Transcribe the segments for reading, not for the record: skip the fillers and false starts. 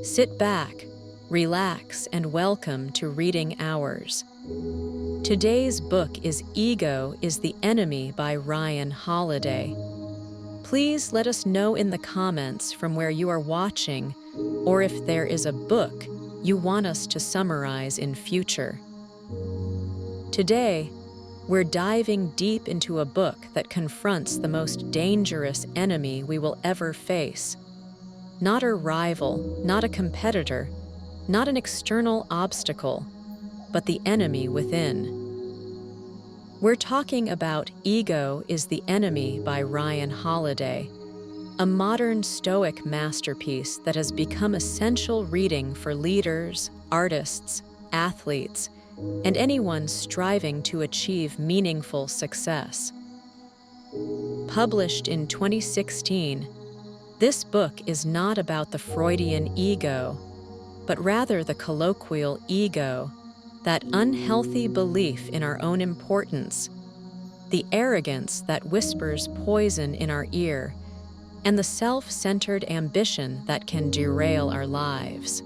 Sit back, relax, and welcome to Reading Hours. Today's book is Ego is the Enemy by Ryan Holiday. Please let us know in the comments from where you are watching, or if there is a book you want us to summarize in future. Today, we're diving deep into a book that confronts the most dangerous enemy we will ever face. Not a rival, not a competitor, not an external obstacle, but the enemy within. We're talking about Ego is the Enemy by Ryan Holiday, a modern Stoic masterpiece that has become essential reading for leaders, artists, athletes, and anyone striving to achieve meaningful success. Published in 2016, this book is not about the Freudian ego, but rather the colloquial ego, that unhealthy belief in our own importance, the arrogance that whispers poison in our ear, and the self-centered ambition that can derail our lives.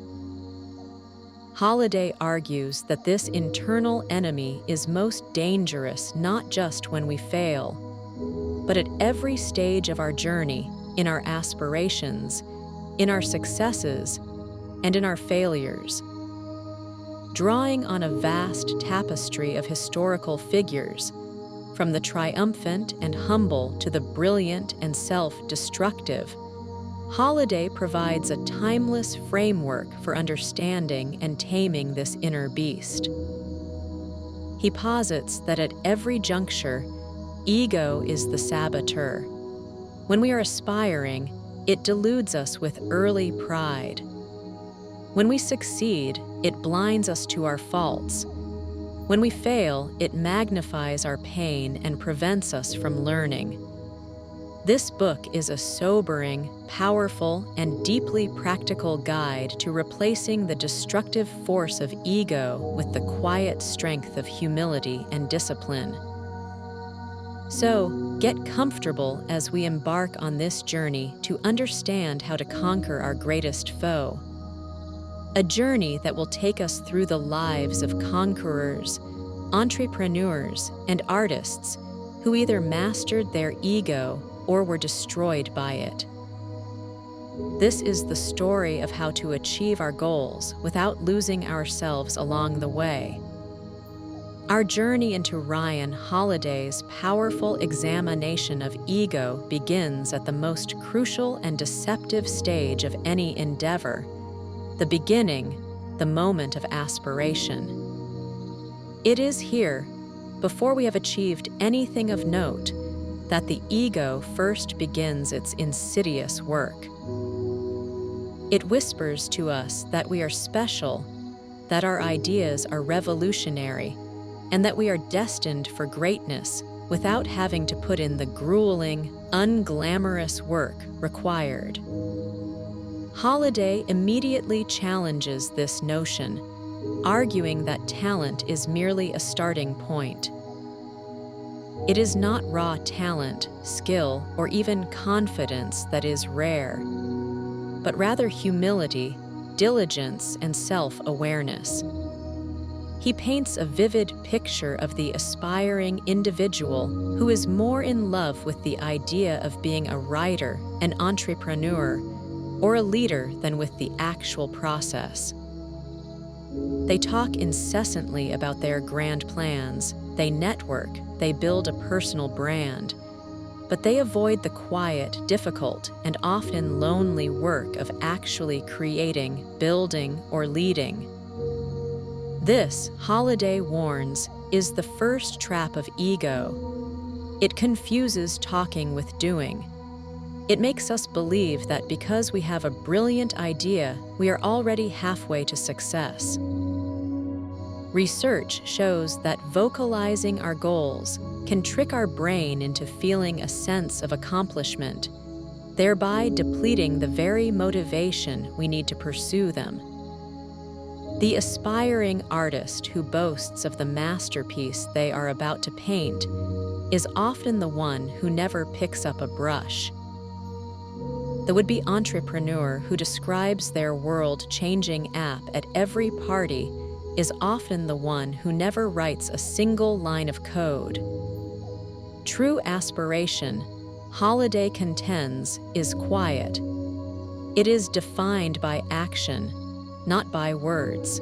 Holiday argues that this internal enemy is most dangerous not just when we fail, but at every stage of our journey, in our aspirations, in our successes, and in our failures. Drawing on a vast tapestry of historical figures, from the triumphant and humble to the brilliant and self-destructive, Holiday provides a timeless framework for understanding and taming this inner beast. He posits that at every juncture, ego is the saboteur. When we are aspiring, it deludes us with early pride. When we succeed, it blinds us to our faults. When we fail, it magnifies our pain and prevents us from learning. This book is a sobering, powerful, and deeply practical guide to replacing the destructive force of ego with the quiet strength of humility and discipline. So, get comfortable as we embark on this journey to understand how to conquer our greatest foe. A journey that will take us through the lives of conquerors, entrepreneurs, and artists who either mastered their ego or were destroyed by it. This is the story of how to achieve our goals without losing ourselves along the way. Our journey into Ryan Holiday's powerful examination of ego begins at the most crucial and deceptive stage of any endeavor, the beginning, the moment of aspiration. It is here, before we have achieved anything of note, that the ego first begins its insidious work. It whispers to us that we are special, that our ideas are revolutionary, and that we are destined for greatness without having to put in the grueling, unglamorous work required. Holiday immediately challenges this notion, arguing that talent is merely a starting point. It is not raw talent, skill, or even confidence that is rare, but rather humility, diligence, and self-awareness. He paints a vivid picture of the aspiring individual who is more in love with the idea of being a writer, an entrepreneur, or a leader than with the actual process. They talk incessantly about their grand plans, they network, they build a personal brand, but they avoid the quiet, difficult, and often lonely work of actually creating, building, or leading. This, Holiday warns, is the first trap of ego. It confuses talking with doing. It makes us believe that because we have a brilliant idea, we are already halfway to success. Research shows that vocalizing our goals can trick our brain into feeling a sense of accomplishment, thereby depleting the very motivation we need to pursue them. The aspiring artist who boasts of the masterpiece they are about to paint is often the one who never picks up a brush. The would-be entrepreneur who describes their world-changing app at every party is often the one who never writes a single line of code. True aspiration, Holiday contends, is quiet. It is defined by action, not by words.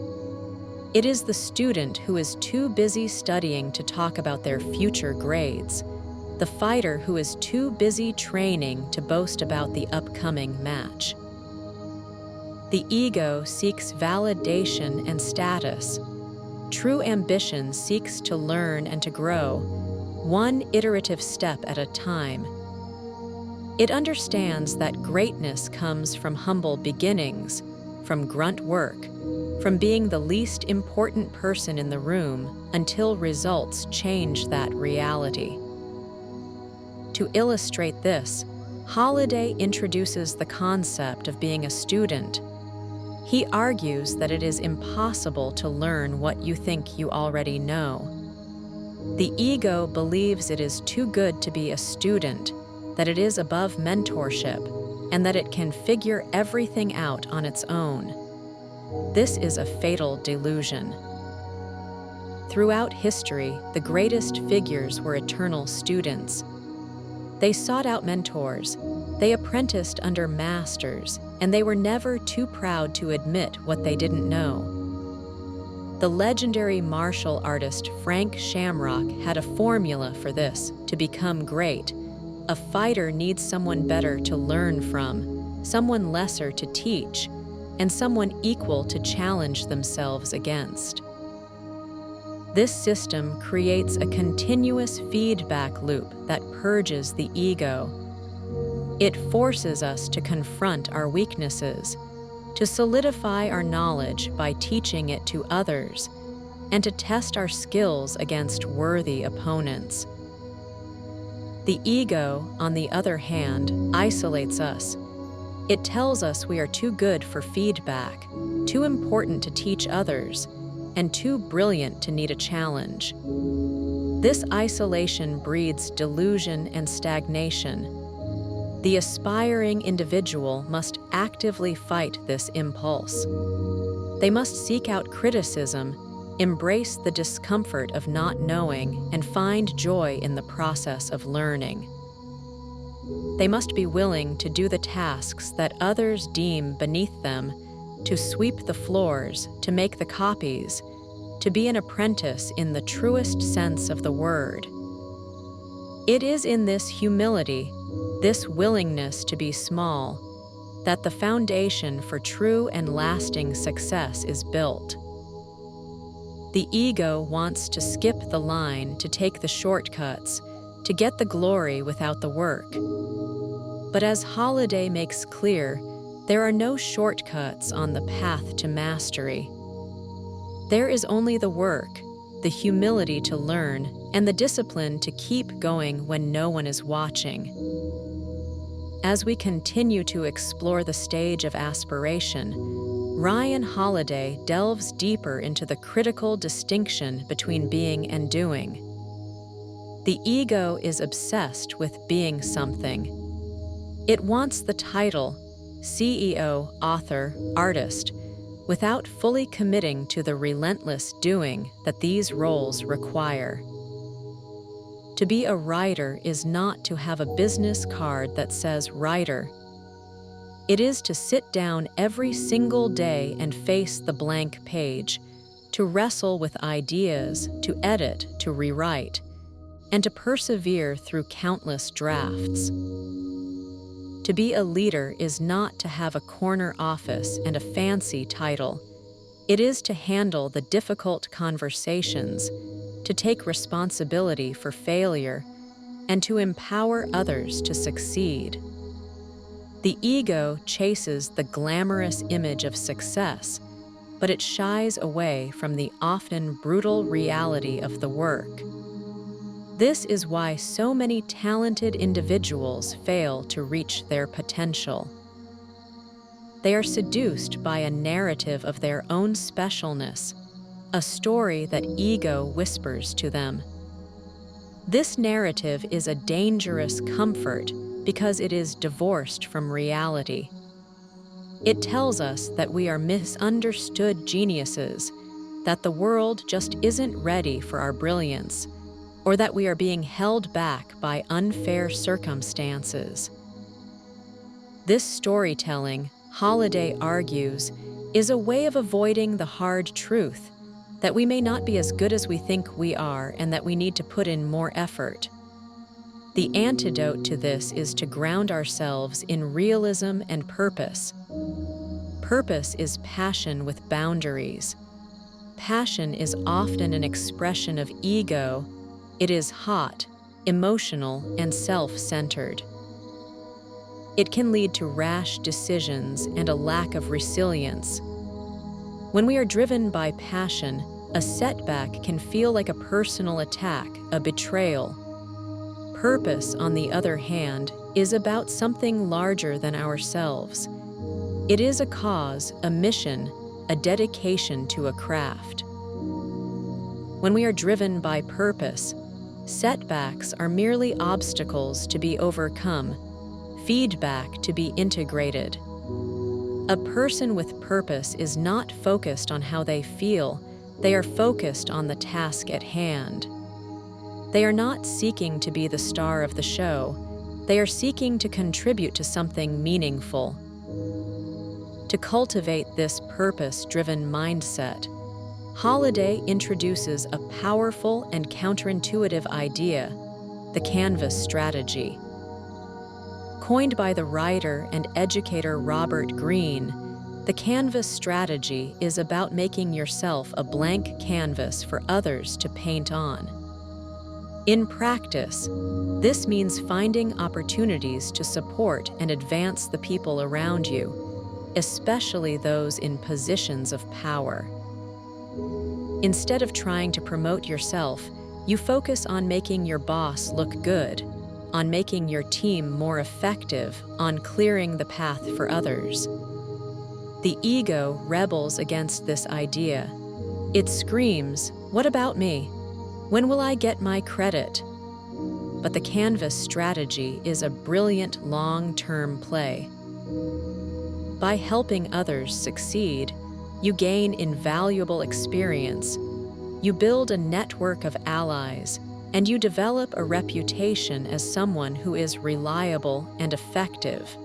It is the student who is too busy studying to talk about their future grades, the fighter who is too busy training to boast about the upcoming match. The ego seeks validation and status. True ambition seeks to learn and to grow, one iterative step at a time. It understands that greatness comes from humble beginnings, from grunt work, from being the least important person in the room until results change that reality. To illustrate this, Holiday introduces the concept of being a student. He argues that it is impossible to learn what you think you already know. The ego believes it is too good to be a student, that it is above mentorship, and that it can figure everything out on its own. This is a fatal delusion. Throughout history, the greatest figures were eternal students. They sought out mentors, they apprenticed under masters, and they were never too proud to admit what they didn't know. The legendary martial artist Frank Shamrock had a formula for this: to become great, a fighter needs someone better to learn from, someone lesser to teach, and someone equal to challenge themselves against. This system creates a continuous feedback loop that purges the ego. It forces us to confront our weaknesses, to solidify our knowledge by teaching it to others, and to test our skills against worthy opponents. The ego, on the other hand, isolates us. It tells us we are too good for feedback, too important to teach others, and too brilliant to need a challenge. This isolation breeds delusion and stagnation. The aspiring individual must actively fight this impulse. They must seek out criticism, embrace the discomfort of not knowing, and find joy in the process of learning. They must be willing to do the tasks that others deem beneath them, to sweep the floors, to make the copies, to be an apprentice in the truest sense of the word. It is in this humility, this willingness to be small, that the foundation for true and lasting success is built. The ego wants to skip the line, to take the shortcuts, to get the glory without the work. But as Holiday makes clear, there are no shortcuts on the path to mastery. There is only the work, the humility to learn, and the discipline to keep going when no one is watching. As we continue to explore the stage of aspiration, Ryan Holiday delves deeper into the critical distinction between being and doing. The ego is obsessed with being something. It wants the title, CEO, author, artist, without fully committing to the relentless doing that these roles require. To be a writer is not to have a business card that says writer. It is to sit down every single day and face the blank page, to wrestle with ideas, to edit, to rewrite, and to persevere through countless drafts. To be a leader is not to have a corner office and a fancy title. It is to handle the difficult conversations, to take responsibility for failure, and to empower others to succeed. The ego chases the glamorous image of success, but it shies away from the often brutal reality of the work. This is why so many talented individuals fail to reach their potential. They are seduced by a narrative of their own specialness, a story that ego whispers to them. This narrative is a dangerous comfort because it is divorced from reality. It tells us that we are misunderstood geniuses, that the world just isn't ready for our brilliance, or that we are being held back by unfair circumstances. This storytelling, Holiday argues, is a way of avoiding the hard truth that we may not be as good as we think we are and that we need to put in more effort. The antidote to this is to ground ourselves in realism and purpose. Purpose is passion with boundaries. Passion is often an expression of ego. It is hot, emotional, and self-centered. It can lead to rash decisions and a lack of resilience. When we are driven by passion, a setback can feel like a personal attack, a betrayal. Purpose, on the other hand, is about something larger than ourselves. It is a cause, a mission, a dedication to a craft. When we are driven by purpose, setbacks are merely obstacles to be overcome, feedback to be integrated. A person with purpose is not focused on how they feel, they are focused on the task at hand. They are not seeking to be the star of the show, they are seeking to contribute to something meaningful. To cultivate this purpose-driven mindset, Holiday introduces a powerful and counterintuitive idea, the canvas strategy. Coined by the writer and educator Robert Greene, the canvas strategy is about making yourself a blank canvas for others to paint on. In practice, this means finding opportunities to support and advance the people around you, especially those in positions of power. Instead of trying to promote yourself, you focus on making your boss look good, on making your team more effective, on clearing the path for others. The ego rebels against this idea. It screams, "What about me? When will I get my credit?" But the canvas strategy is a brilliant long-term play. By helping others succeed, you gain invaluable experience, you build a network of allies, and you develop a reputation as someone who is reliable and effective.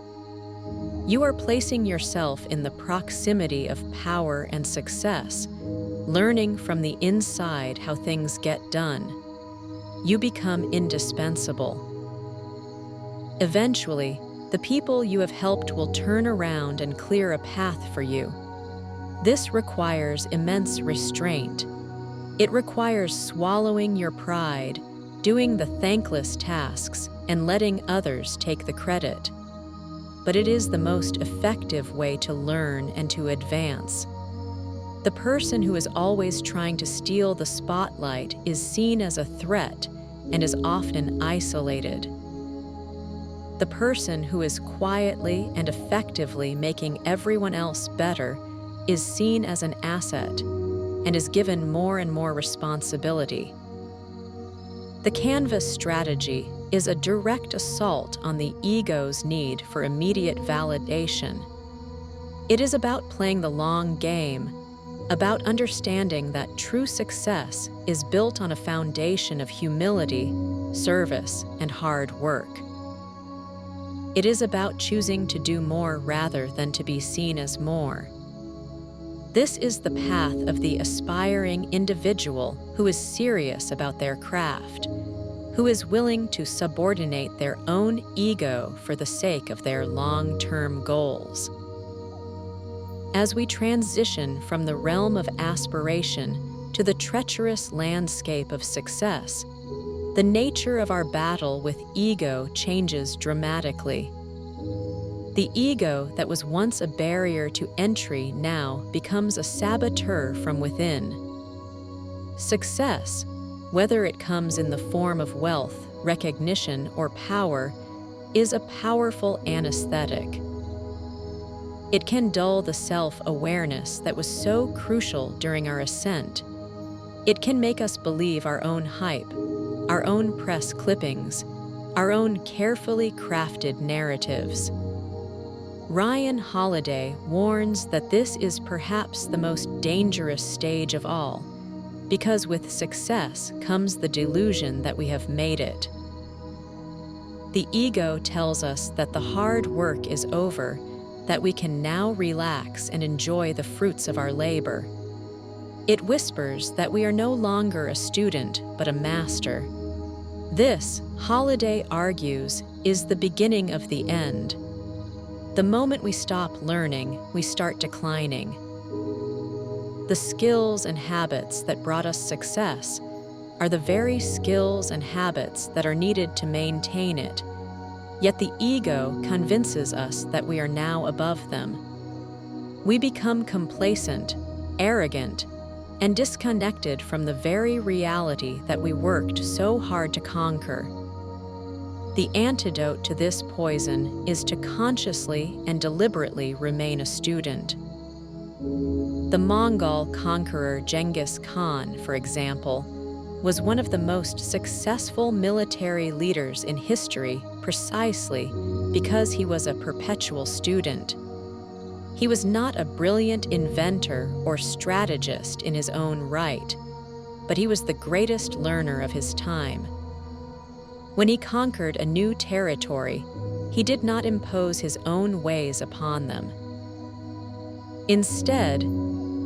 You are placing yourself in the proximity of power and success, learning from the inside how things get done. You become indispensable. Eventually, the people you have helped will turn around and clear a path for you. This requires immense restraint. It requires swallowing your pride, doing the thankless tasks, and letting others take the credit. But it is the most effective way to learn and to advance. The person who is always trying to steal the spotlight is seen as a threat and is often isolated. The person who is quietly and effectively making everyone else better is seen as an asset and is given more and more responsibility. The canvas strategy is a direct assault on the ego's need for immediate validation. It is about playing the long game, about understanding that true success is built on a foundation of humility, service, and hard work. It is about choosing to do more rather than to be seen as more. This is the path of the aspiring individual who is serious about their craft, who is willing to subordinate their own ego for the sake of their long-term goals. As we transition from the realm of aspiration to the treacherous landscape of success, the nature of our battle with ego changes dramatically. The ego that was once a barrier to entry now becomes a saboteur from within. Success, whether it comes in the form of wealth, recognition, or power, is a powerful anesthetic. It can dull the self-awareness that was so crucial during our ascent. It can make us believe our own hype, our own press clippings, our own carefully crafted narratives. Ryan Holiday warns that this is perhaps the most dangerous stage of all, because with success comes the delusion that we have made it. The ego tells us that the hard work is over, that we can now relax and enjoy the fruits of our labor. It whispers that we are no longer a student, but a master. This, Holiday argues, is the beginning of the end. The moment we stop learning, we start declining. The skills and habits that brought us success are the very skills and habits that are needed to maintain it. Yet the ego convinces us that we are now above them. We become complacent, arrogant, and disconnected from the very reality that we worked so hard to conquer. The antidote to this poison is to consciously and deliberately remain a student. The Mongol conqueror Genghis Khan, for example, was one of the most successful military leaders in history precisely because he was a perpetual student. He was not a brilliant inventor or strategist in his own right, but he was the greatest learner of his time. When he conquered a new territory, he did not impose his own ways upon them. Instead,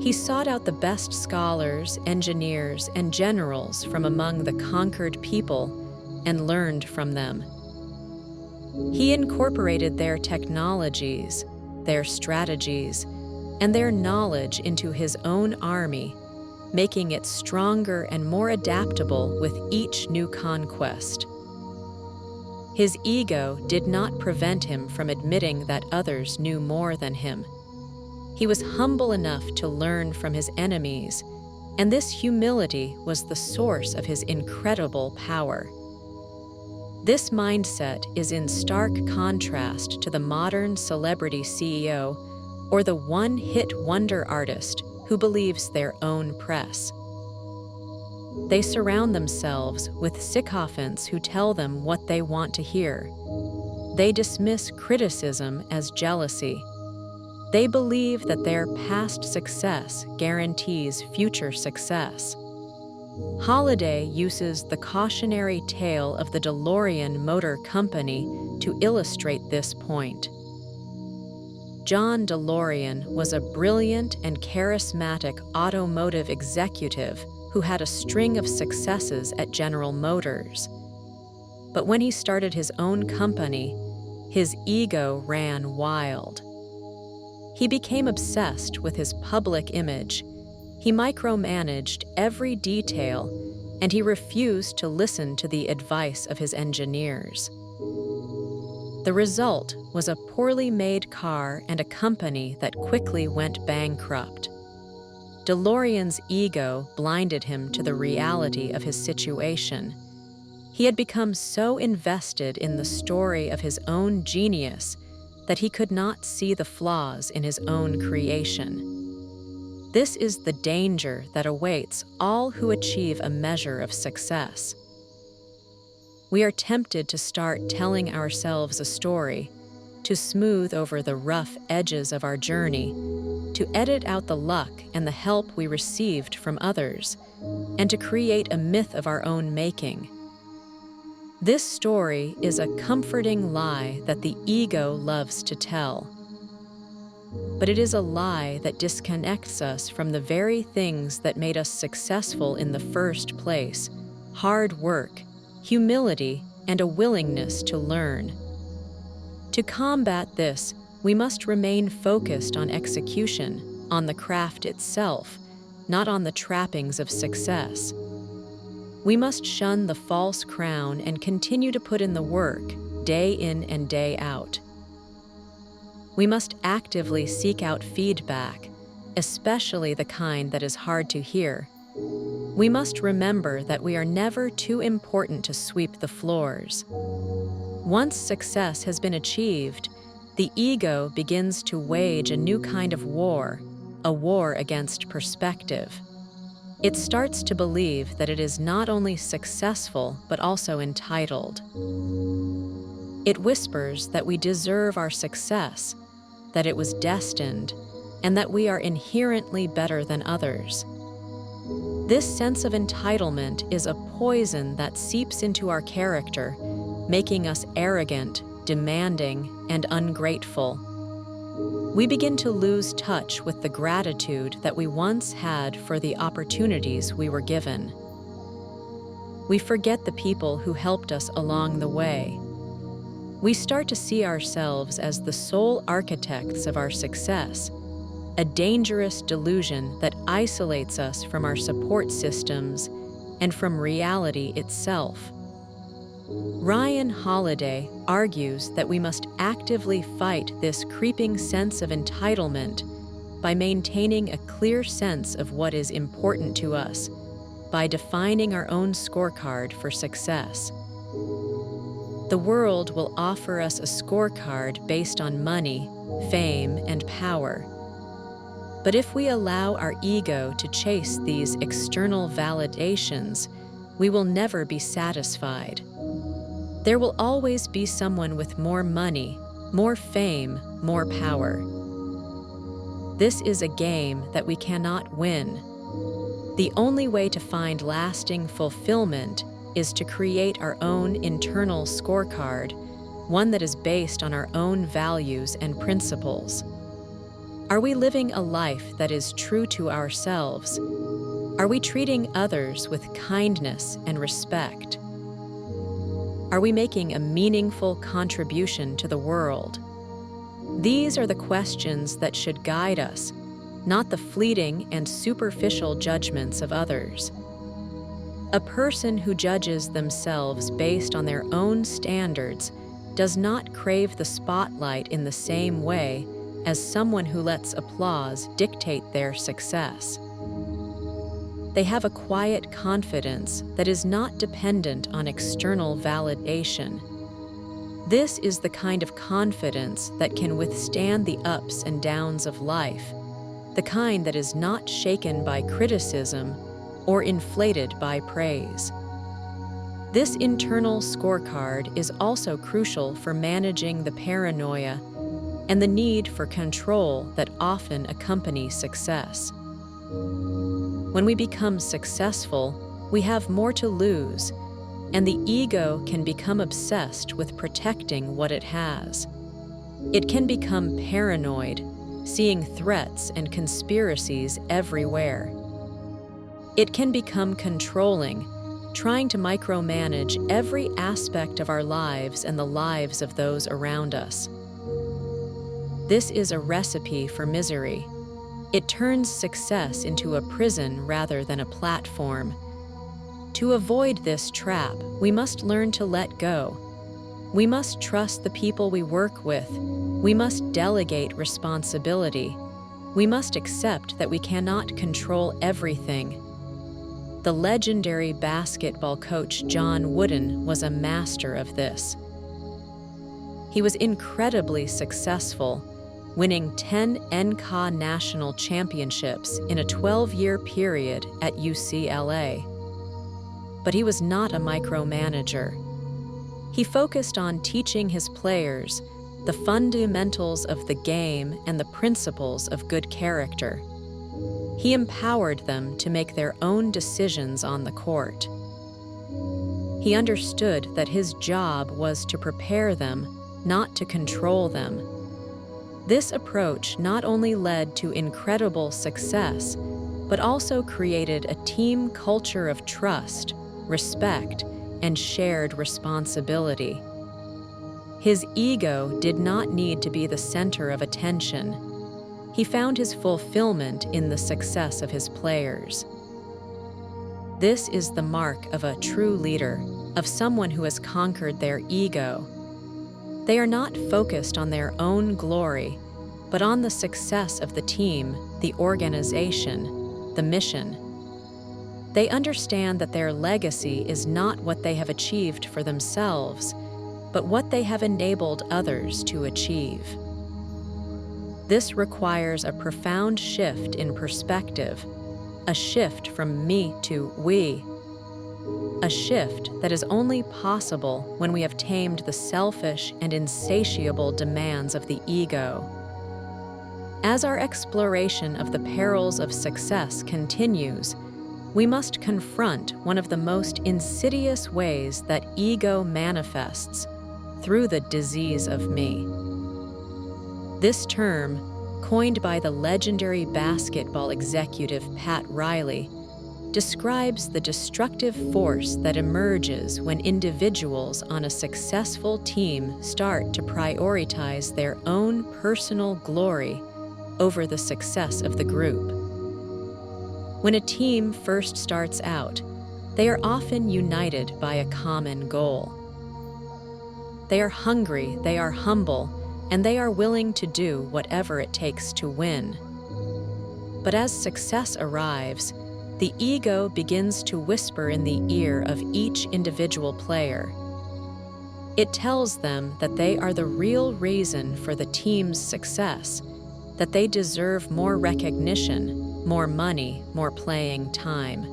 he sought out the best scholars, engineers, and generals from among the conquered people and learned from them. He incorporated their technologies, their strategies, and their knowledge into his own army, making it stronger and more adaptable with each new conquest. His ego did not prevent him from admitting that others knew more than him. He was humble enough to learn from his enemies, and this humility was the source of his incredible power. This mindset is in stark contrast to the modern celebrity CEO or the one-hit wonder artist who believes their own press. They surround themselves with sycophants who tell them what they want to hear. They dismiss criticism as jealousy. They believe that their past success guarantees future success. Holiday uses the cautionary tale of the DeLorean Motor Company to illustrate this point. John DeLorean was a brilliant and charismatic automotive executive who had a string of successes at General Motors. But when he started his own company, his ego ran wild. He became obsessed with his public image. He micromanaged every detail, and he refused to listen to the advice of his engineers. The result was a poorly made car and a company that quickly went bankrupt. DeLorean's ego blinded him to the reality of his situation. He had become so invested in the story of his own genius that he could not see the flaws in his own creation. This is the danger that awaits all who achieve a measure of success. We are tempted to start telling ourselves a story, to smooth over the rough edges of our journey, to edit out the luck and the help we received from others, and to create a myth of our own making. This story is a comforting lie that the ego loves to tell. But it is a lie that disconnects us from the very things that made us successful in the first place: hard work, humility, and a willingness to learn. To combat this, we must remain focused on execution, on the craft itself, not on the trappings of success. We must shun the false crown and continue to put in the work, day in and day out. We must actively seek out feedback, especially the kind that is hard to hear. We must remember that we are never too important to sweep the floors. Once success has been achieved, the ego begins to wage a new kind of war, a war against perspective. It starts to believe that it is not only successful but also entitled. It whispers that we deserve our success, that it was destined, and that we are inherently better than others. This sense of entitlement is a poison that seeps into our character, making us arrogant, demanding, and ungrateful. We begin to lose touch with the gratitude that we once had for the opportunities we were given. We forget the people who helped us along the way. We start to see ourselves as the sole architects of our success, a dangerous delusion that isolates us from our support systems and from reality itself. Ryan Holiday argues that we must actively fight this creeping sense of entitlement by maintaining a clear sense of what is important to us, by defining our own scorecard for success. The world will offer us a scorecard based on money, fame, and power. But if we allow our ego to chase these external validations, we will never be satisfied. There will always be someone with more money, more fame, more power. This is a game that we cannot win. The only way to find lasting fulfillment is to create our own internal scorecard, one that is based on our own values and principles. Are we living a life that is true to ourselves? Are we treating others with kindness and respect? Are we making a meaningful contribution to the world? These are the questions that should guide us, not the fleeting and superficial judgments of others. A person who judges themselves based on their own standards does not crave the spotlight in the same way as someone who lets applause dictate their success. They have a quiet confidence that is not dependent on external validation. This is the kind of confidence that can withstand the ups and downs of life, the kind that is not shaken by criticism or inflated by praise. This internal scorecard is also crucial for managing the paranoia and the need for control that often accompany success. When we become successful, we have more to lose, and the ego can become obsessed with protecting what it has. It can become paranoid, seeing threats and conspiracies everywhere. It can become controlling, trying to micromanage every aspect of our lives and the lives of those around us. This is a recipe for misery. It turns success into a prison rather than a platform. To avoid this trap, we must learn to let go. We must trust the people we work with. We must delegate responsibility. We must accept that we cannot control everything. The legendary basketball coach John Wooden was a master of this. He was incredibly successful, winning 10 NCAA national championships in a 12-year period at UCLA. But he was not a micromanager. He focused on teaching his players the fundamentals of the game and the principles of good character. He empowered them to make their own decisions on the court. He understood that his job was to prepare them, not to control them. This approach not only led to incredible success, but also created a team culture of trust, respect, and shared responsibility. His ego did not need to be the center of attention. He found his fulfillment in the success of his players. This is the mark of a true leader, of someone who has conquered their ego. They are not focused on their own glory, but on the success of the team, the organization, the mission. They understand that their legacy is not what they have achieved for themselves, but what they have enabled others to achieve. This requires a profound shift in perspective, a shift from me to we, a shift that is only possible when we have tamed the selfish and insatiable demands of the ego. As our exploration of the perils of success continues, we must confront one of the most insidious ways that ego manifests, through the disease of me. This term, coined by the legendary basketball executive Pat Riley, describes the destructive force that emerges when individuals on a successful team start to prioritize their own personal glory over the success of the group. When a team first starts out, they are often united by a common goal. They are hungry, they are humble, and they are willing to do whatever it takes to win. But as success arrives, the ego begins to whisper in the ear of each individual player. It tells them that they are the real reason for the team's success, that they deserve more recognition, more money, more playing time.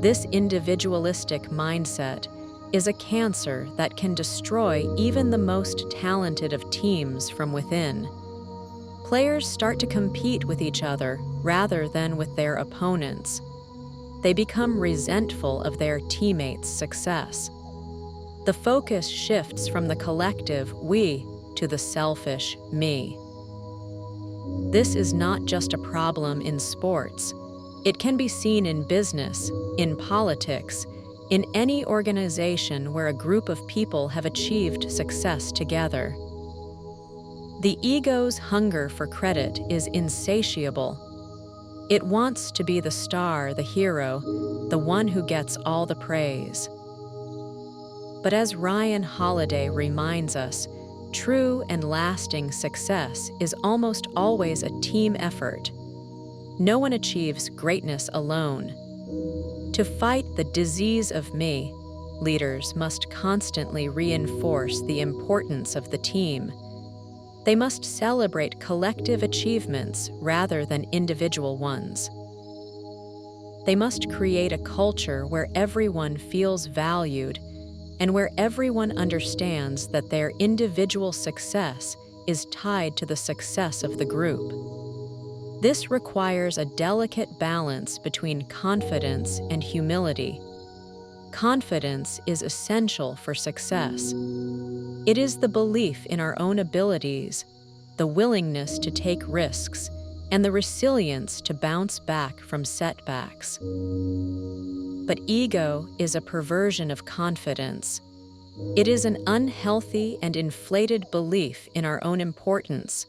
This individualistic mindset is a cancer that can destroy even the most talented of teams from within. Players start to compete with each other rather than with their opponents. They become resentful of their teammates' success. The focus shifts from the collective we to the selfish me. This is not just a problem in sports. It can be seen in business, in politics, in any organization where a group of people have achieved success together. The ego's hunger for credit is insatiable. It wants to be the star, the hero, the one who gets all the praise. But as Ryan Holiday reminds us, true and lasting success is almost always a team effort. No one achieves greatness alone. To fight the disease of me, leaders must constantly reinforce the importance of the team. They must celebrate collective achievements rather than individual ones. They must create a culture where everyone feels valued and where everyone understands that their individual success is tied to the success of the group. This requires a delicate balance between confidence and humility. Confidence is essential for success. It is the belief in our own abilities, the willingness to take risks, and the resilience to bounce back from setbacks. But ego is a perversion of confidence. It is an unhealthy and inflated belief in our own importance.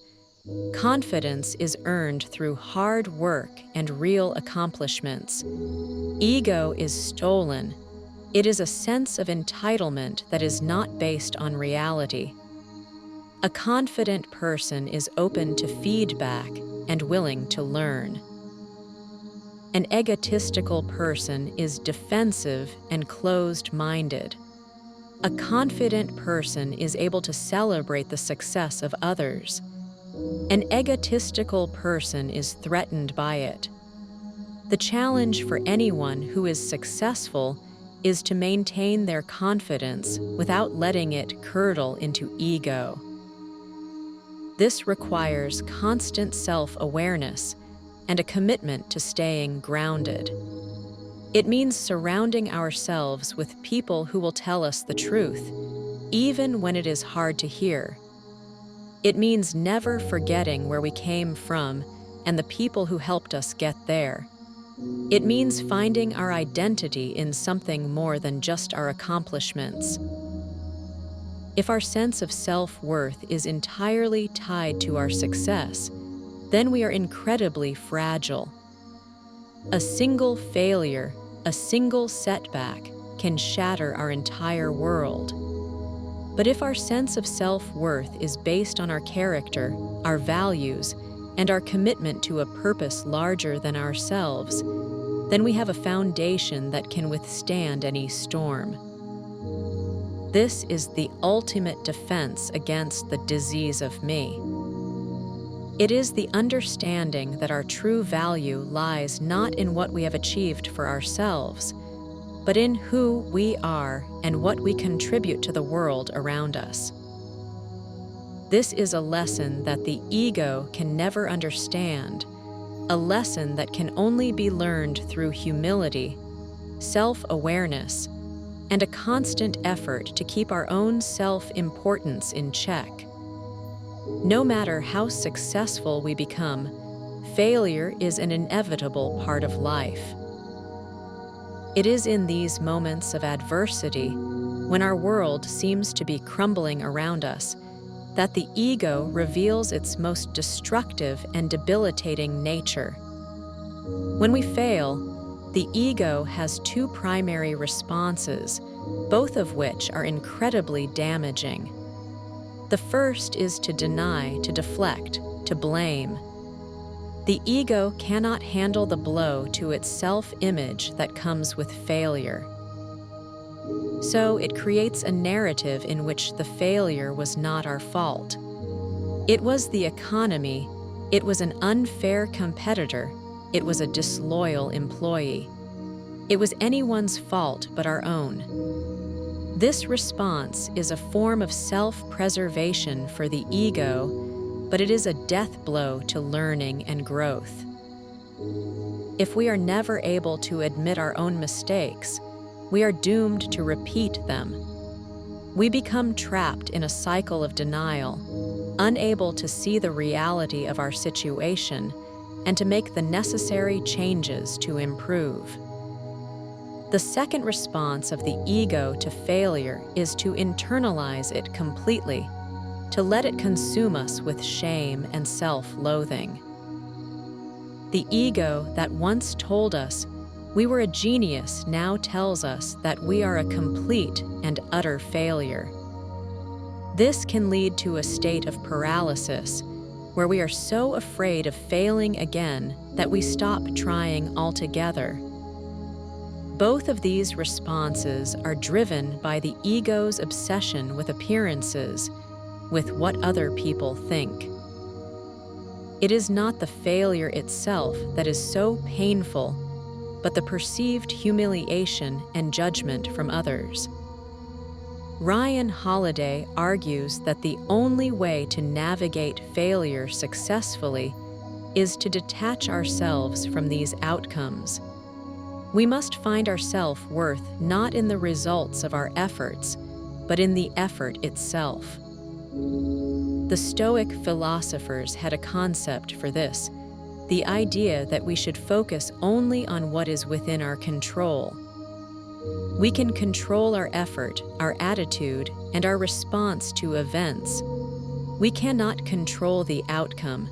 Confidence is earned through hard work and real accomplishments. Ego is stolen. It is a sense of entitlement that is not based on reality. A confident person is open to feedback and willing to learn. An egotistical person is defensive and closed-minded. A confident person is able to celebrate the success of others. An egotistical person is threatened by it. The challenge for anyone who is successful is to maintain their confidence without letting it curdle into ego. This requires constant self-awareness and a commitment to staying grounded. It means surrounding ourselves with people who will tell us the truth, even when it is hard to hear. It means never forgetting where we came from and the people who helped us get there. It means finding our identity in something more than just our accomplishments. If our sense of self-worth is entirely tied to our success, then we are incredibly fragile. A single failure, a single setback, can shatter our entire world. But if our sense of self-worth is based on our character, our values, and our commitment to a purpose larger than ourselves, then we have a foundation that can withstand any storm. This is the ultimate defense against the disease of me. It is the understanding that our true value lies not in what we have achieved for ourselves, but in who we are and what we contribute to the world around us. This is a lesson that the ego can never understand, a lesson that can only be learned through humility, self-awareness, and a constant effort to keep our own self-importance in check. No matter how successful we become, failure is an inevitable part of life. It is in these moments of adversity, when our world seems to be crumbling around us, that the ego reveals its most destructive and debilitating nature. When we fail, the ego has two primary responses, both of which are incredibly damaging. The first is to deny, to deflect, to blame. The ego cannot handle the blow to its self-image that comes with failure. So it creates a narrative in which the failure was not our fault. It was the economy, it was an unfair competitor, it was a disloyal employee. It was anyone's fault but our own. This response is a form of self-preservation for the ego, but it is a death blow to learning and growth. If we are never able to admit our own mistakes, we are doomed to repeat them. We become trapped in a cycle of denial, unable to see the reality of our situation and to make the necessary changes to improve. The second response of the ego to failure is to internalize it completely, to let it consume us with shame and self-loathing. The ego that once told us we were a genius now tells us that we are a complete and utter failure. This can lead to a state of paralysis, where we are so afraid of failing again that we stop trying altogether. Both of these responses are driven by the ego's obsession with appearances, with what other people think. It is not the failure itself that is so painful, but the perceived humiliation and judgment from others. Ryan Holiday argues that the only way to navigate failure successfully is to detach ourselves from these outcomes. We must find our self-worth not in the results of our efforts, but in the effort itself. The Stoic philosophers had a concept for this, the idea that we should focus only on what is within our control. We can control our effort, our attitude, and our response to events. We cannot control the outcome.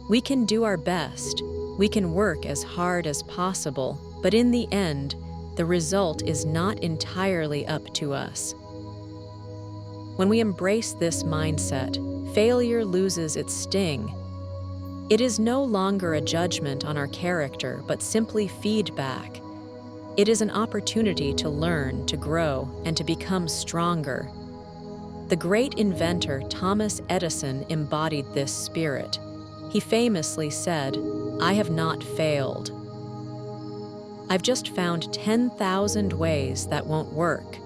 We can do our best. We can work as hard as possible, but in the end, the result is not entirely up to us. When we embrace this mindset, failure loses its sting. It is no longer a judgment on our character, but simply feedback. It is an opportunity to learn, to grow, and to become stronger. The great inventor Thomas Edison embodied this spirit. He famously said, "I have not failed. I've just found 10,000 ways that won't work."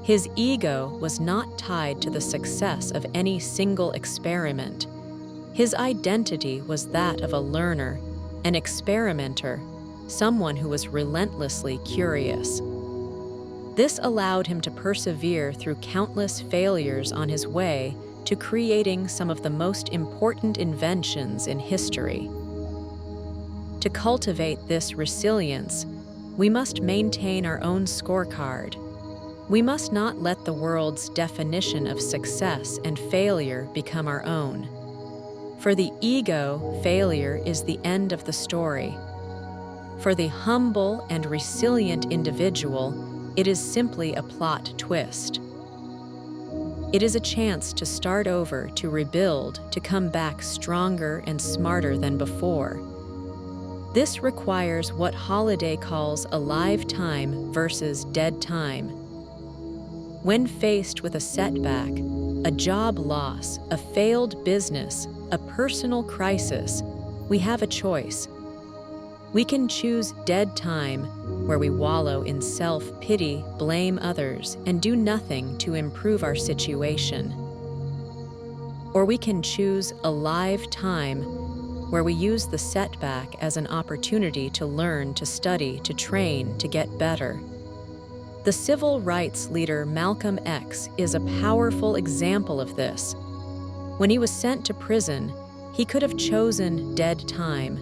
His ego was not tied to the success of any single experiment. His identity was that of a learner, an experimenter, someone who was relentlessly curious. This allowed him to persevere through countless failures on his way to creating some of the most important inventions in history. To cultivate this resilience, we must maintain our own scorecard. We must not let the world's definition of success and failure become our own. For the ego, failure is the end of the story. For the humble and resilient individual, it is simply a plot twist. It is a chance to start over, to rebuild, to come back stronger and smarter than before. This requires what Holiday calls alive time versus dead time. When faced with a setback, a job loss, a failed business, a personal crisis, we have a choice. We can choose dead time, where we wallow in self-pity, blame others, and do nothing to improve our situation. Or we can choose alive time, where we use the setback as an opportunity to learn, to study, to train, to get better. The civil rights leader Malcolm X is a powerful example of this. When he was sent to prison, he could have chosen dead time.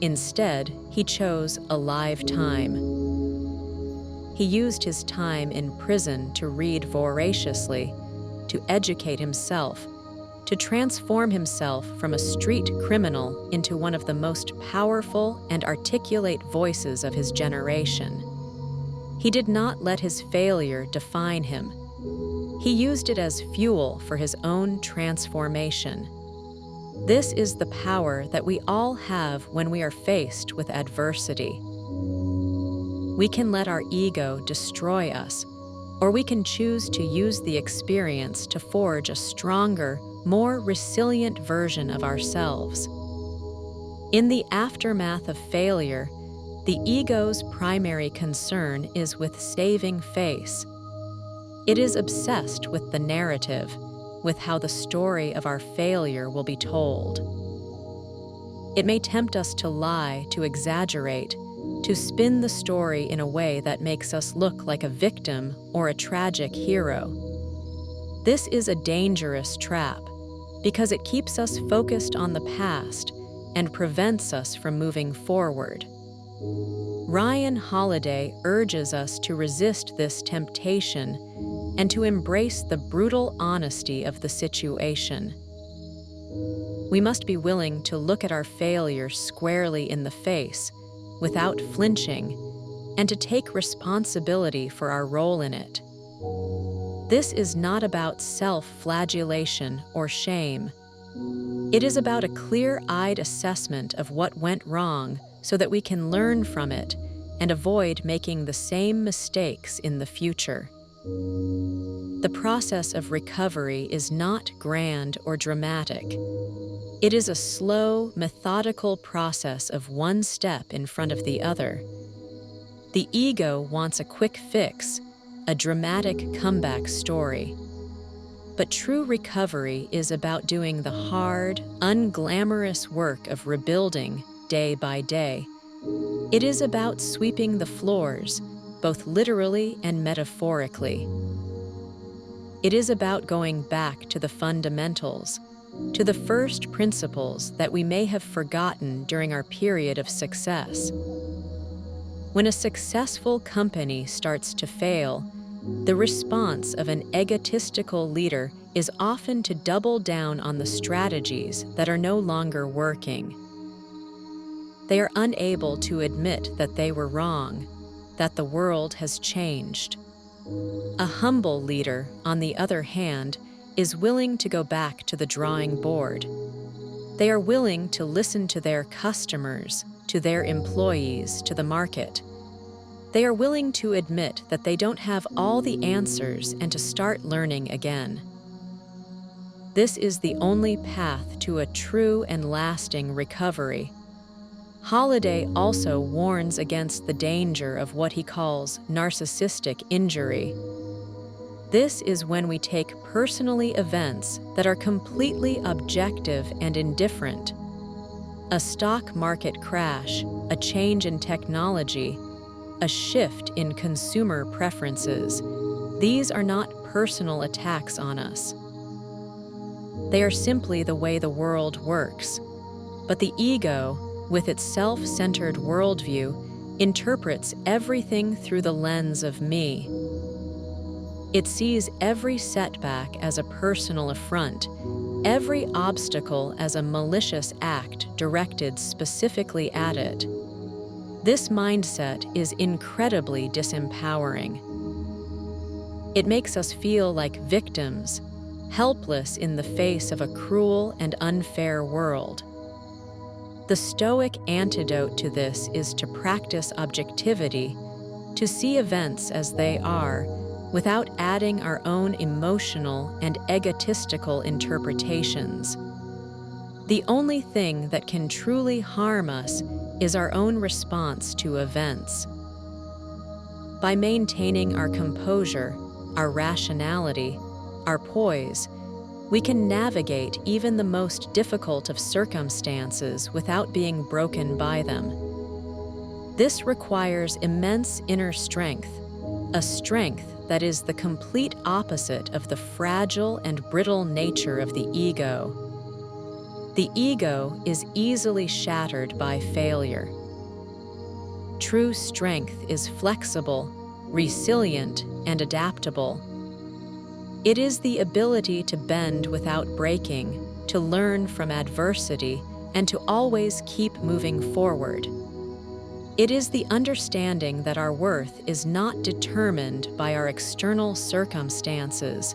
Instead, he chose alive time. He used his time in prison to read voraciously, to educate himself, to transform himself from a street criminal into one of the most powerful and articulate voices of his generation. He did not let his failure define him. He used it as fuel for his own transformation. This is the power that we all have when we are faced with adversity. We can let our ego destroy us, or we can choose to use the experience to forge a stronger, more resilient version of ourselves. In the aftermath of failure, the ego's primary concern is with saving face. It is obsessed with the narrative, with how the story of our failure will be told. It may tempt us to lie, to exaggerate, to spin the story in a way that makes us look like a victim or a tragic hero. This is a dangerous trap because it keeps us focused on the past and prevents us from moving forward. Ryan Holiday urges us to resist this temptation and to embrace the brutal honesty of the situation. We must be willing to look at our failure squarely in the face, without flinching, and to take responsibility for our role in it. This is not about self-flagellation or shame. It is about a clear-eyed assessment of what went wrong so that we can learn from it and avoid making the same mistakes in the future. The process of recovery is not grand or dramatic. It is a slow, methodical process of one step in front of the other. The ego wants a quick fix, a dramatic comeback story. But true recovery is about doing the hard, unglamorous work of rebuilding day by day. It is about sweeping the floors, both literally and metaphorically. It is about going back to the fundamentals, to the first principles that we may have forgotten during our period of success. When a successful company starts to fail, the response of an egotistical leader is often to double down on the strategies that are no longer working. They are unable to admit that they were wrong, that the world has changed. A humble leader, on the other hand, is willing to go back to the drawing board. They are willing to listen to their customers, to their employees, to the market. They are willing to admit that they don't have all the answers and to start learning again. This is the only path to a true and lasting recovery. Holiday also warns against the danger of what he calls narcissistic injury. This is when we take personally events that are completely objective and indifferent. A stock market crash, a change in technology, a shift in consumer preferences. These are not personal attacks on us. They are simply the way the world works. But the ego, with its self-centered worldview, interprets everything through the lens of me. It sees every setback as a personal affront, every obstacle as a malicious act directed specifically at it. This mindset is incredibly disempowering. It makes us feel like victims, helpless in the face of a cruel and unfair world. The Stoic antidote to this is to practice objectivity, to see events as they are, without adding our own emotional and egotistical interpretations. The only thing that can truly harm us is our own response to events. By maintaining our composure, our rationality, our poise, we can navigate even the most difficult of circumstances without being broken by them. This requires immense inner strength, a strength that is the complete opposite of the fragile and brittle nature of the ego. The ego is easily shattered by failure. True strength is flexible, resilient, and adaptable. It is the ability to bend without breaking, to learn from adversity, and to always keep moving forward. It is the understanding that our worth is not determined by our external circumstances,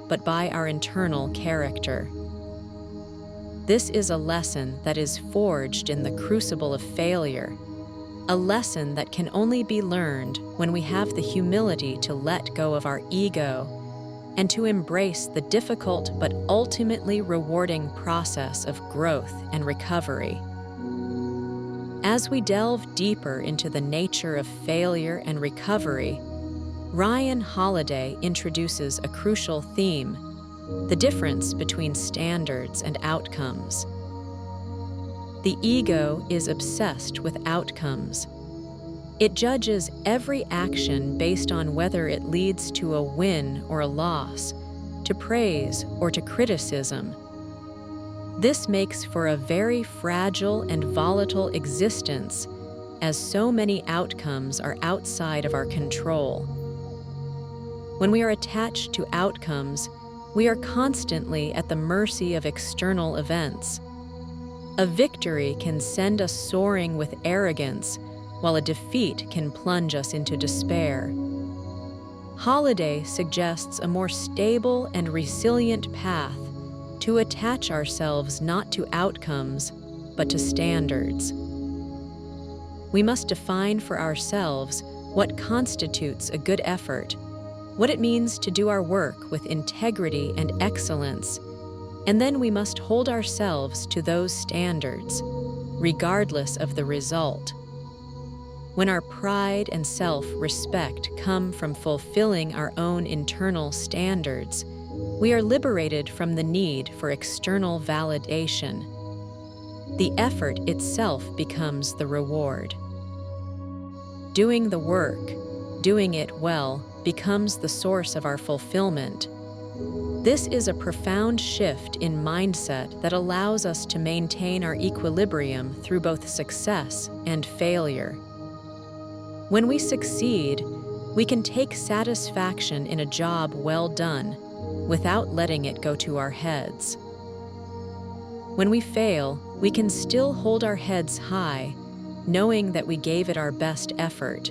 but by our internal character. This is a lesson that is forged in the crucible of failure, a lesson that can only be learned when we have the humility to let go of our ego and to embrace the difficult but ultimately rewarding process of growth and recovery. As we delve deeper into the nature of failure and recovery, Ryan Holiday introduces a crucial theme: the difference between standards and outcomes. The ego is obsessed with outcomes. It judges every action based on whether it leads to a win or a loss, to praise or to criticism. This makes for a very fragile and volatile existence, as so many outcomes are outside of our control. When we are attached to outcomes, we are constantly at the mercy of external events. A victory can send us soaring with arrogance, while a defeat can plunge us into despair. Holiday suggests a more stable and resilient path to attach ourselves not to outcomes, but to standards. We must define for ourselves what constitutes a good effort, what it means to do our work with integrity and excellence, and then we must hold ourselves to those standards, regardless of the result. When our pride and self-respect come from fulfilling our own internal standards, we are liberated from the need for external validation. The effort itself becomes the reward. Doing the work, doing it well, becomes the source of our fulfillment. This is a profound shift in mindset that allows us to maintain our equilibrium through both success and failure. When we succeed, we can take satisfaction in a job well done without letting it go to our heads. When we fail, we can still hold our heads high, knowing that we gave it our best effort.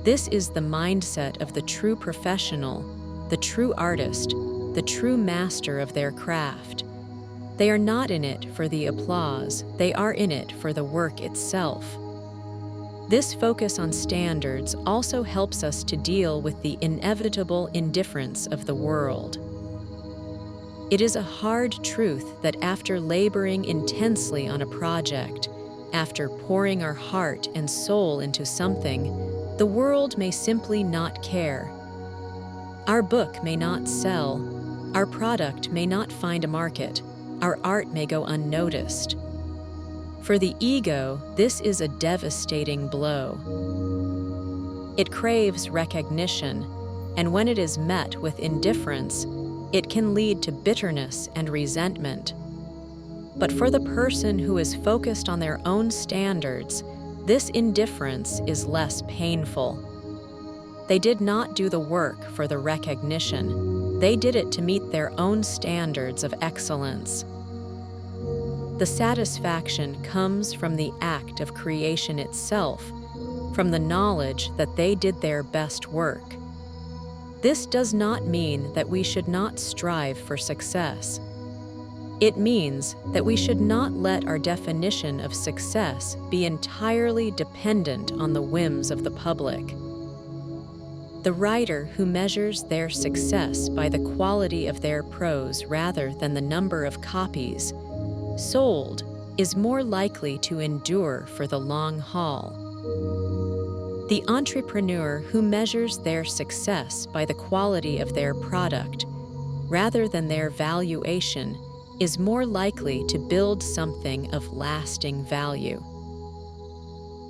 This is the mindset of the true professional, the true artist, the true master of their craft. They are not in it for the applause, they are in it for the work itself. This focus on standards also helps us to deal with the inevitable indifference of the world. It is a hard truth that after laboring intensely on a project, after pouring our heart and soul into something, the world may simply not care. Our book may not sell, our product may not find a market, our art may go unnoticed. For the ego, this is a devastating blow. It craves recognition, and when it is met with indifference, it can lead to bitterness and resentment. But for the person who is focused on their own standards, this indifference is less painful. They did not do the work for the recognition. They did it to meet their own standards of excellence. The satisfaction comes from the act of creation itself, from the knowledge that they did their best work. This does not mean that we should not strive for success. It means that we should not let our definition of success be entirely dependent on the whims of the public. The writer who measures their success by the quality of their prose rather than the number of copies sold is more likely to endure for the long haul. The entrepreneur who measures their success by the quality of their product rather than their valuation is more likely to build something of lasting value.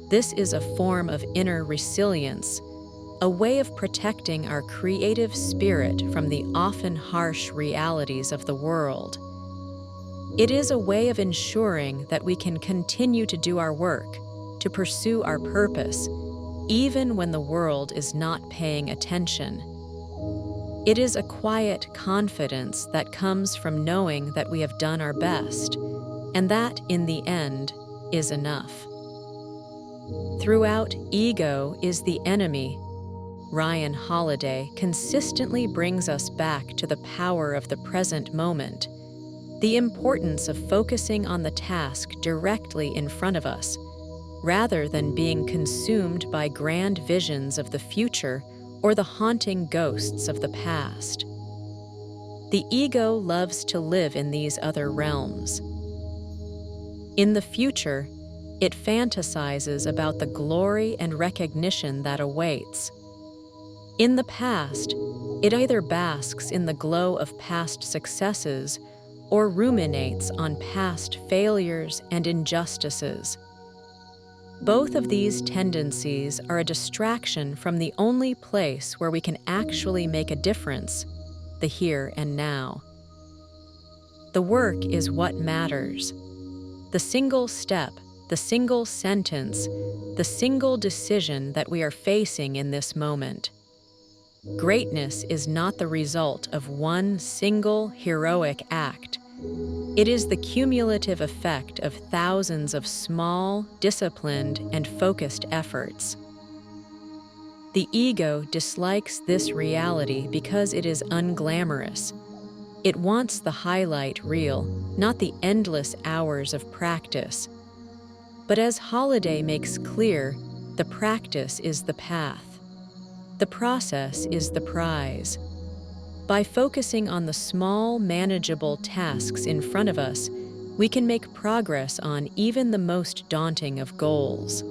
This is a form of inner resilience, a way of protecting our creative spirit from the often harsh realities of the world. It is a way of ensuring that we can continue to do our work, to pursue our purpose, even when the world is not paying attention. It is a quiet confidence that comes from knowing that we have done our best, and that, in the end, is enough. Throughout Ego is the Enemy, Ryan Holiday consistently brings us back to the power of the present moment, the importance of focusing on the task directly in front of us, rather than being consumed by grand visions of the future or the haunting ghosts of the past. The ego loves to live in these other realms. In the future, it fantasizes about the glory and recognition that awaits. In the past, it either basks in the glow of past successes or ruminates on past failures and injustices. Both of these tendencies are a distraction from the only place where we can actually make a difference, the here and now. The work is what matters. The single step, the single sentence, the single decision that we are facing in this moment. Greatness is not the result of one single heroic act. It is the cumulative effect of thousands of small, disciplined, and focused efforts. The ego dislikes this reality because it is unglamorous. It wants the highlight reel, not the endless hours of practice. But as Holiday makes clear, the practice is the path. The process is the prize. By focusing on the small, manageable tasks in front of us, we can make progress on even the most daunting of goals.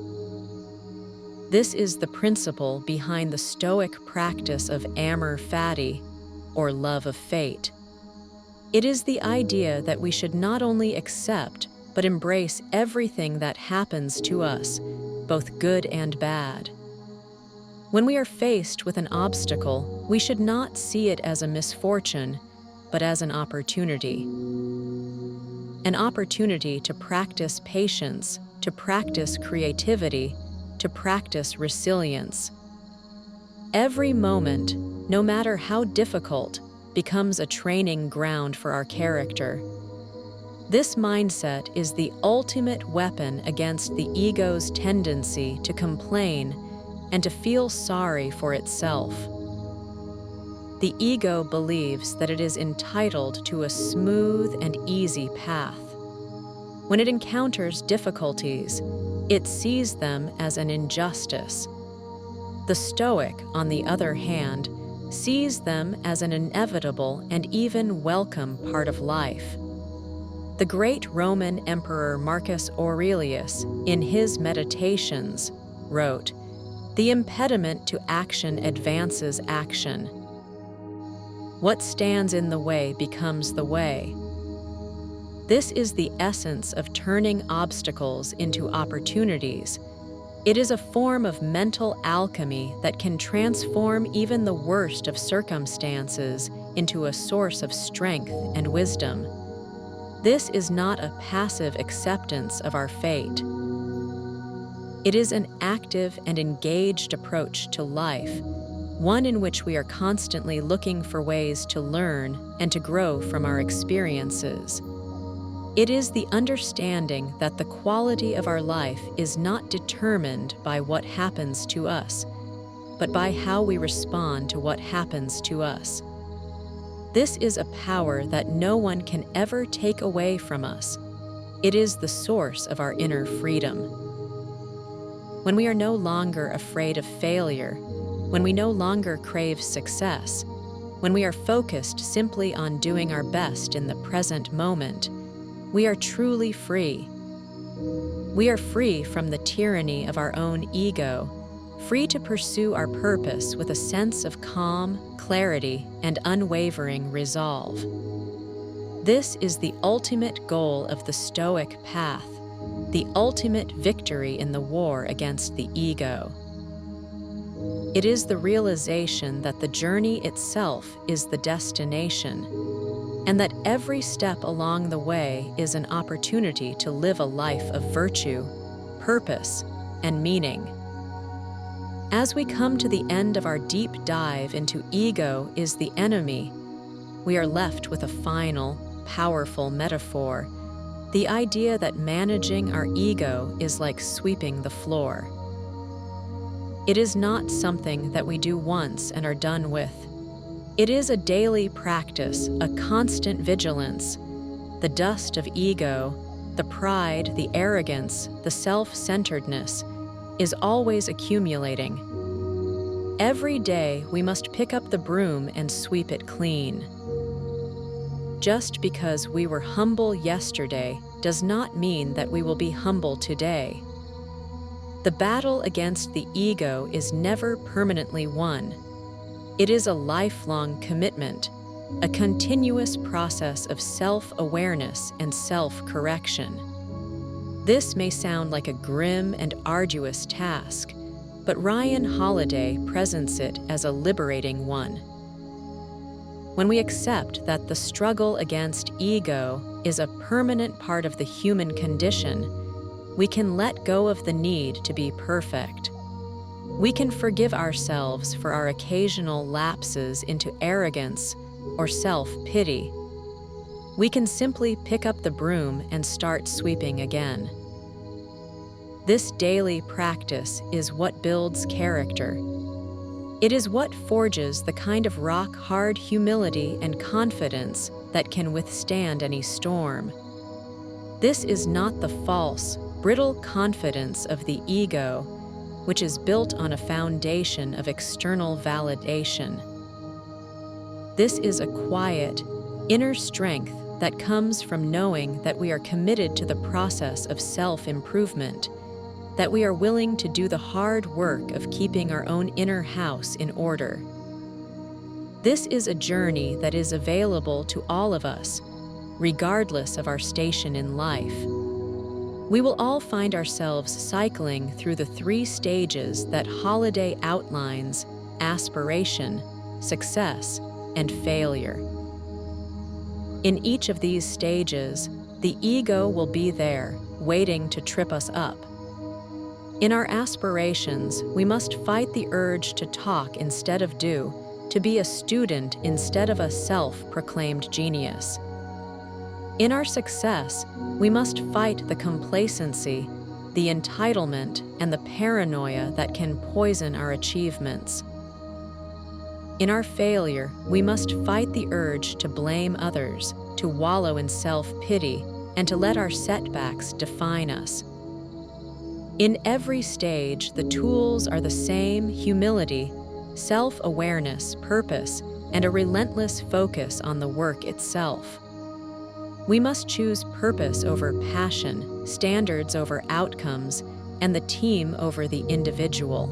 This is the principle behind the Stoic practice of amor fati, or love of fate. It is the idea that we should not only accept, but embrace everything that happens to us, both good and bad. When we are faced with an obstacle, we should not see it as a misfortune, but as an opportunity. An opportunity to practice patience, to practice creativity, to practice resilience. Every moment, no matter how difficult, becomes a training ground for our character. This mindset is the ultimate weapon against the ego's tendency to complain and to feel sorry for itself. The ego believes that it is entitled to a smooth and easy path. When it encounters difficulties, it sees them as an injustice. The Stoic, on the other hand, sees them as an inevitable and even welcome part of life. The great Roman Emperor Marcus Aurelius, in his Meditations, wrote, "The impediment to action advances action. What stands in the way becomes the way." This is the essence of turning obstacles into opportunities. It is a form of mental alchemy that can transform even the worst of circumstances into a source of strength and wisdom. This is not a passive acceptance of our fate. It is an active and engaged approach to life, one in which we are constantly looking for ways to learn and to grow from our experiences. It is the understanding that the quality of our life is not determined by what happens to us, but by how we respond to what happens to us. This is a power that no one can ever take away from us. It is the source of our inner freedom. When we are no longer afraid of failure, when we no longer crave success, when we are focused simply on doing our best in the present moment, we are truly free. We are free from the tyranny of our own ego, free to pursue our purpose with a sense of calm, clarity, and unwavering resolve. This is the ultimate goal of the Stoic path, the ultimate victory in the war against the ego. It is the realization that the journey itself is the destination, and that every step along the way is an opportunity to live a life of virtue, purpose, and meaning. As we come to the end of our deep dive into ego is the enemy, we are left with a final, powerful metaphor, the idea that managing our ego is like sweeping the floor. It is not something that we do once and are done with. It is a daily practice, a constant vigilance. The dust of ego, the pride, the arrogance, the self-centeredness is always accumulating. Every day we must pick up the broom and sweep it clean. Just because we were humble yesterday does not mean that we will be humble today. The battle against the ego is never permanently won. It is a lifelong commitment, a continuous process of self-awareness and self-correction. This may sound like a grim and arduous task, but Ryan Holiday presents it as a liberating one. When we accept that the struggle against ego is a permanent part of the human condition, we can let go of the need to be perfect. We can forgive ourselves for our occasional lapses into arrogance or self-pity. We can simply pick up the broom and start sweeping again. This daily practice is what builds character. It is what forges the kind of rock-hard humility and confidence that can withstand any storm. This is not the false, brittle confidence of the ego, which is built on a foundation of external validation. This is a quiet, inner strength that comes from knowing that we are committed to the process of self-improvement, that we are willing to do the hard work of keeping our own inner house in order. This is a journey that is available to all of us, regardless of our station in life. We will all find ourselves cycling through the 3 stages that Holiday outlines: aspiration, success, and failure. In each of these stages, the ego will be there, waiting to trip us up. In our aspirations, we must fight the urge to talk instead of do, to be a student instead of a self-proclaimed genius. In our success, we must fight the complacency, the entitlement, and the paranoia that can poison our achievements. In our failure, we must fight the urge to blame others, to wallow in self-pity, and to let our setbacks define us. In every stage, the tools are the same: humility, self-awareness, purpose, and a relentless focus on the work itself. We must choose purpose over passion, standards over outcomes, and the team over the individual.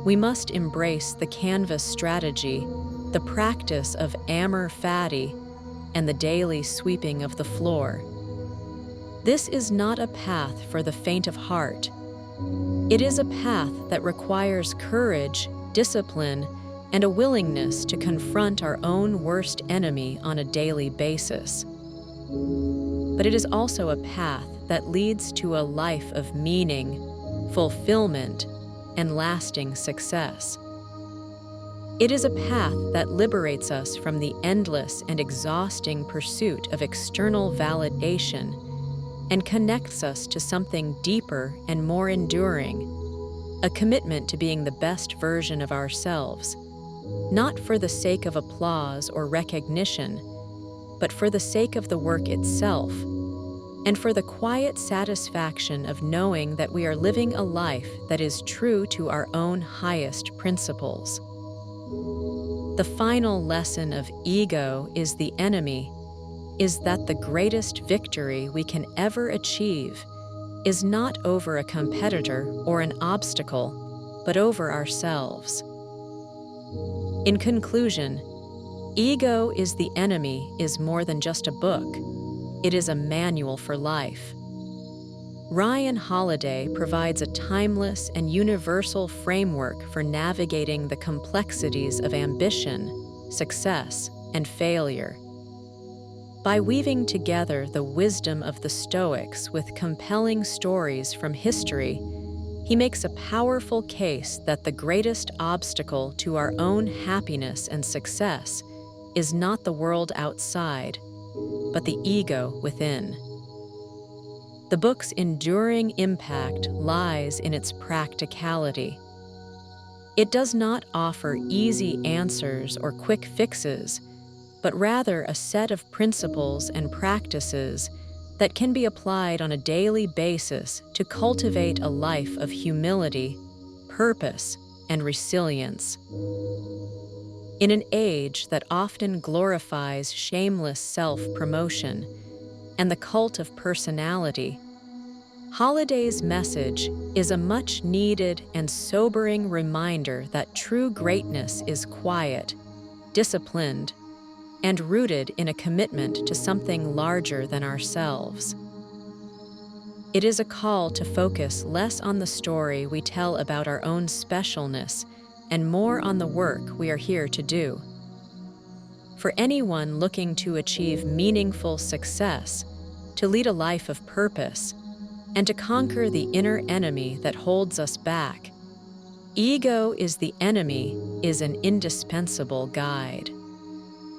We must embrace the canvas strategy, the practice of amor fati, and the daily sweeping of the floor. This is not a path for the faint of heart. It is a path that requires courage, discipline, and a willingness to confront our own worst enemy on a daily basis. But it is also a path that leads to a life of meaning, fulfillment, and lasting success. It is a path that liberates us from the endless and exhausting pursuit of external validation and connects us to something deeper and more enduring, a commitment to being the best version of ourselves, not for the sake of applause or recognition, but for the sake of the work itself, and for the quiet satisfaction of knowing that we are living a life that is true to our own highest principles. The final lesson of ego is the enemy is that the greatest victory we can ever achieve is not over a competitor or an obstacle, but over ourselves. In conclusion, Ego is the Enemy is more than just a book. It is a manual for life. Ryan Holiday provides a timeless and universal framework for navigating the complexities of ambition, success, and failure. By weaving together the wisdom of the Stoics with compelling stories from history, he makes a powerful case that the greatest obstacle to our own happiness and success is not the world outside, but the ego within. The book's enduring impact lies in its practicality. It does not offer easy answers or quick fixes, but rather a set of principles and practices that can be applied on a daily basis to cultivate a life of humility, purpose, and resilience. In an age that often glorifies shameless self-promotion and the cult of personality, Holiday's message is a much-needed and sobering reminder that true greatness is quiet, disciplined, and rooted in a commitment to something larger than ourselves. It is a call to focus less on the story we tell about our own specialness and more on the work we are here to do. For anyone looking to achieve meaningful success, to lead a life of purpose, and to conquer the inner enemy that holds us back, Ego is the Enemy is an indispensable guide.